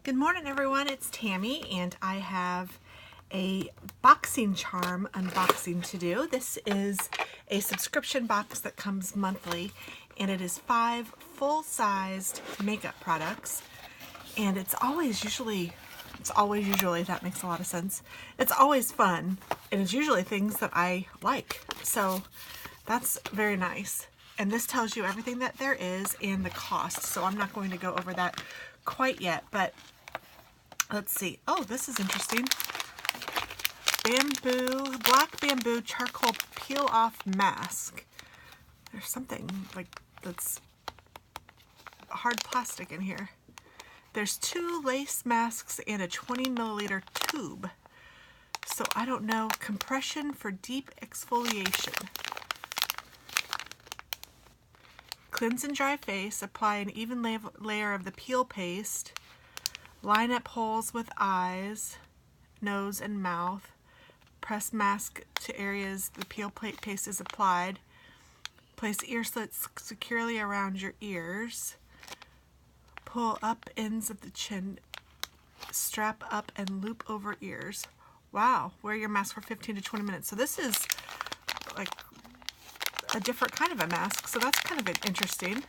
Good morning, everyone. It's Tammy, and I have a boxing charm unboxing to do. This is a subscription box that comes monthly, and it is 5 full-sized makeup products. And it's always usually, that makes a lot of sense. It's always fun, and it's usually things that I like. So that's very nice. And this tells you everything that there is and the cost. So I'm not going to go over that quite yet, but let's see. Oh, this is interesting. Black bamboo charcoal peel off mask. There's something like that's hard plastic in here. There's 2 lace masks and a 20 milliliter tube. So I don't know. Compression for deep exfoliation. Cleanse and dry face. Apply an even layer of the peel paste. Line up holes with eyes, nose, and mouth. Press mask to areas the peel paste is applied. Place ear slits securely around your ears. Pull up ends of the chin. Strap up and loop over ears. Wow. Wear your mask for 15 to 20 minutes. So this is like a different kind of a mask. So that's kind of interesting.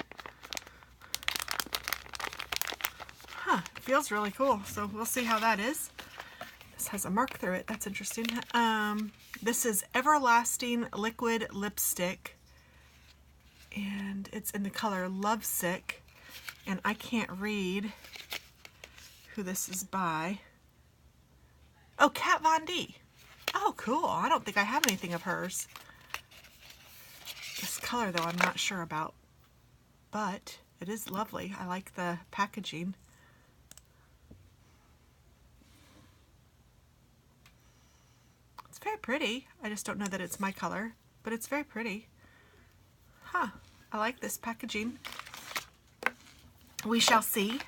Huh, it feels really cool. So we'll see how that is. This has a mark through it. That's interesting. This is Everlasting Liquid Lipstick. And it's in the color Lovesick. And I can't read who this is by. Oh, Kat Von D. Oh, cool. I don't think I have anything of hers. This color, though, I'm not sure about. But it is lovely. I like the packaging. It's very pretty. I just don't know that it's my color, but it's very pretty. Huh. I like this packaging. We shall see.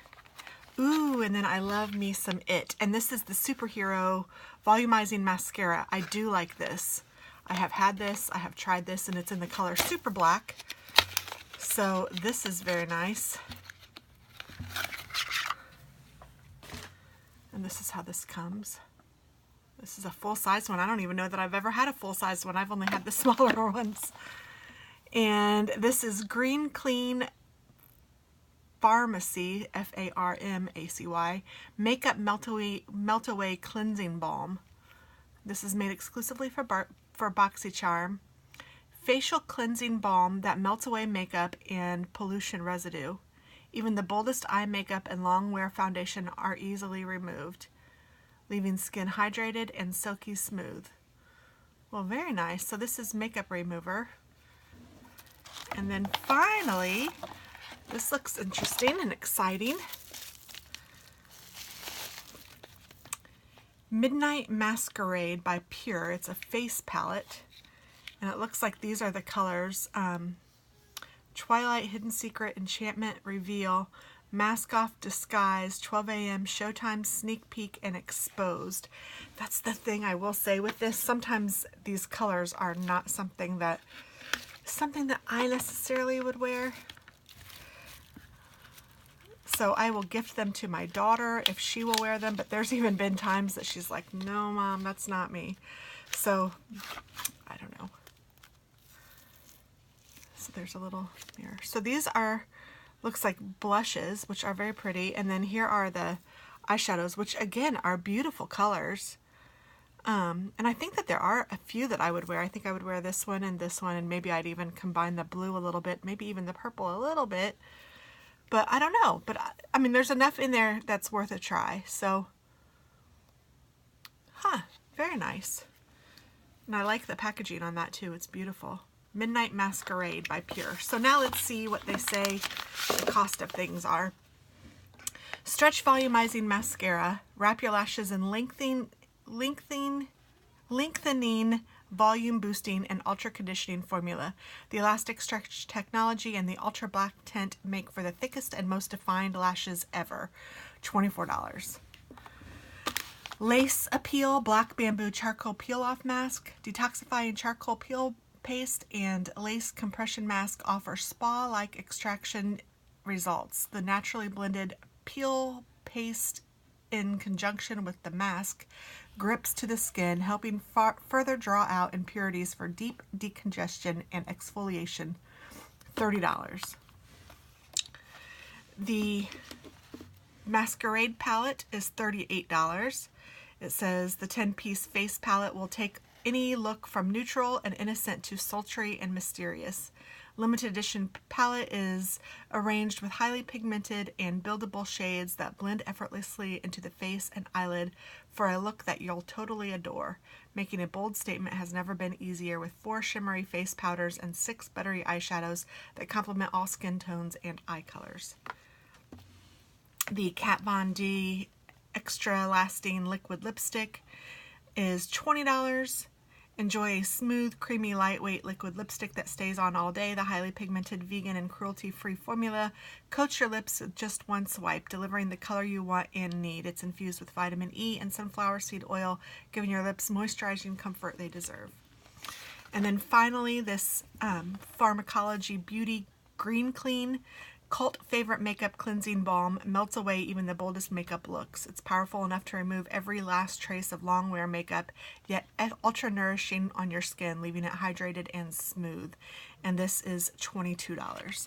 Ooh, and then I love me some It. And this is the Superhero Volumizing Mascara. I do like this. I have had this. I have tried this, and it's in the color Super Black. So this is very nice. And this is how this comes. This is a full-size one. I don't even know that I've ever had a full-size one. I've only had the smaller ones. And this is Green Clean Pharmacy, F-A-R-M-A-C-Y, Makeup Melt-Away Cleansing Balm. This is made exclusively for Boxy Charm. Facial cleansing balm that melts away makeup and pollution residue. Even the boldest eye makeup and long wear foundation are easily removed, leaving skin hydrated and silky smooth. Well, very nice. So this is makeup remover. And then finally, this looks interesting and exciting. Midnight Masquerade by Pure. It's a face palette. And it looks like these are the colors. Twilight, Hidden Secret, Enchantment, Reveal, Mask Off, Disguise, 12 a.m., Showtime, Sneak Peek, and Exposed. That's the thing I will say with this. Sometimes these colors are not something that I necessarily would wear. So I will gift them to my daughter if she will wear them. But there's even been times that she's like, no, Mom, that's not me. So I don't know. So there's a little mirror. So these are, looks like blushes, which are very pretty. And then here are the eyeshadows, which again are beautiful colors. And I think that there are a few that I would wear. I think I would wear this one, and maybe I'd even combine the blue a little bit, maybe even the purple a little bit. But I don't know. But I mean, there's enough in there that's worth a try. So, very nice. And I like the packaging on that too. It's beautiful. Midnight Masquerade by Pure. So now let's see what they say the cost of things are. Stretch Volumizing Mascara. Wrap your lashes in lengthening, volume boosting, and ultra conditioning formula. The elastic stretch technology and the ultra black tint make for the thickest and most defined lashes ever. $24. Lace Appeal Black Bamboo Charcoal Peel Off Mask. Detoxifying charcoal peel paste and lace compression mask offer spa-like extraction results. The naturally blended peel paste in conjunction with the mask grips to the skin, helping further draw out impurities for deep decongestion and exfoliation. $30. The Masquerade palette is $38. It says the 10-piece face palette will take any look from neutral and innocent to sultry and mysterious. Limited edition palette is arranged with highly pigmented and buildable shades that blend effortlessly into the face and eyelid for a look that you'll totally adore. Making a bold statement has never been easier, with 4 shimmery face powders and 6 buttery eyeshadows that complement all skin tones and eye colors. The Kat Von D Extra Lasting Liquid Lipstick is $20. Enjoy a smooth, creamy, lightweight liquid lipstick that stays on all day. The highly pigmented, vegan, and cruelty-free formula coats your lips with just one swipe, delivering the color you want and need. It's infused with vitamin E and sunflower seed oil, giving your lips moisturizing comfort they deserve. And then finally, this Pharmacology Beauty Green Clean cult favorite makeup cleansing balm melts away even the boldest makeup looks. It's powerful enough to remove every last trace of long wear makeup, yet ultra nourishing on your skin, leaving it hydrated and smooth. And this is $22.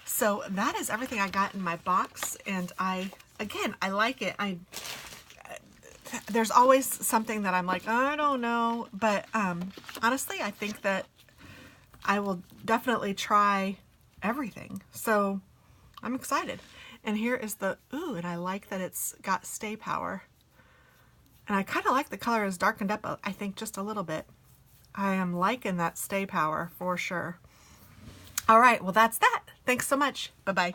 So that is everything I got in my box, and I like it. There's always something that I'm like, I don't know, but honestly, I think that I will definitely try everything. So I'm excited. And here is the, ooh, and I like that it's got stay power. And I kind of like the color is darkened up, I think, just a little bit. I am liking that stay power for sure. All right, well, that's that. Thanks so much. Bye-bye.